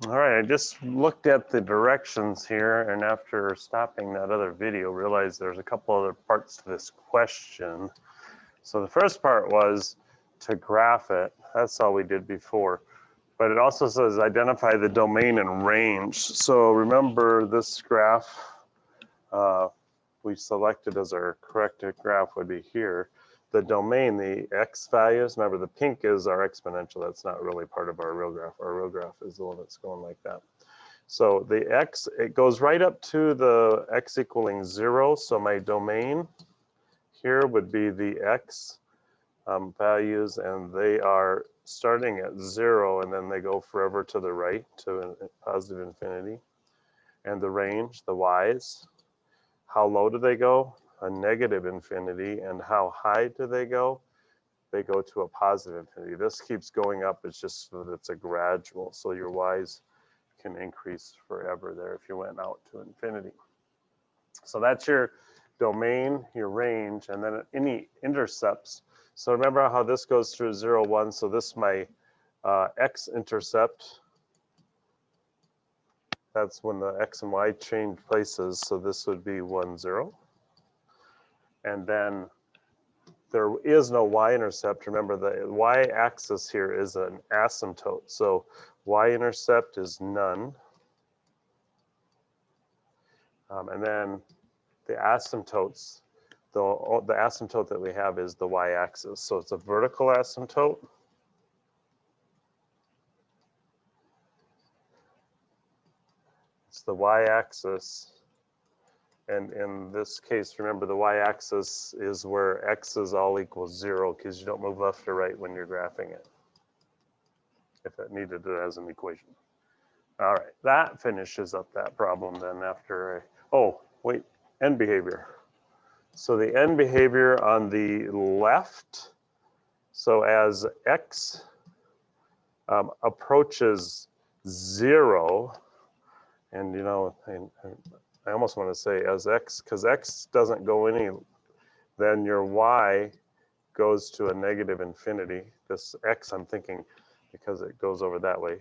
All right, I just looked at the directions here, and after stopping that other video, realized there's a couple other parts to this question. So the first part was to graph it. That's all we did before. But it also says identify the domain and range. So remember this graph we selected as our corrected graph would be here. The domain, the x values, remember the pink is our exponential. That's not really part of our real graph. Our real graph is the one that's going like that. So the x, it goes right up to the x equaling 0. So my domain here would be the x values, and they are starting at 0, and then they go forever to the right to positive infinity. And the range, the y's, how low do they go? A negative infinity. And how high do they go? They go to a positive infinity. This keeps going up. It's just that it's a gradual. So your y's can increase forever there if you went out to infinity. So that's your domain, your range, and then any intercepts. So remember how this goes through 0, 1. So this is my x-intercept. That's when the x and y change places. So this would be 1, 0. And then there is no y-intercept. Remember, the y-axis here is an asymptote. So y-intercept is none. And then the asymptotes, the asymptote that we have is the y-axis. So it's a vertical asymptote. It's the y-axis. And in this case, remember the y-axis is where x is all equals 0 because you don't move left or right when you're graphing it, if it needed it as an equation. All right, that finishes up that problem then after, oh, wait, end behavior. So the end behavior on the left, so as x approaches 0, and you know, I almost want to say as x, because x doesn't go any, then your y goes to a negative infinity. This x, I'm thinking, because it goes over that way,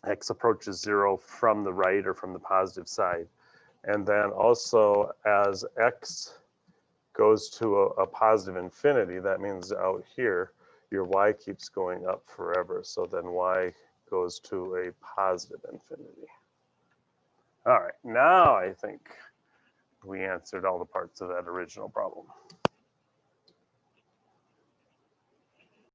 x approaches 0 from the right or from the positive side. And then also as x goes to a positive infinity, that means out here, your y keeps going up forever. So then y goes to a positive infinity. All right, now I think we answered all the parts of that original problem.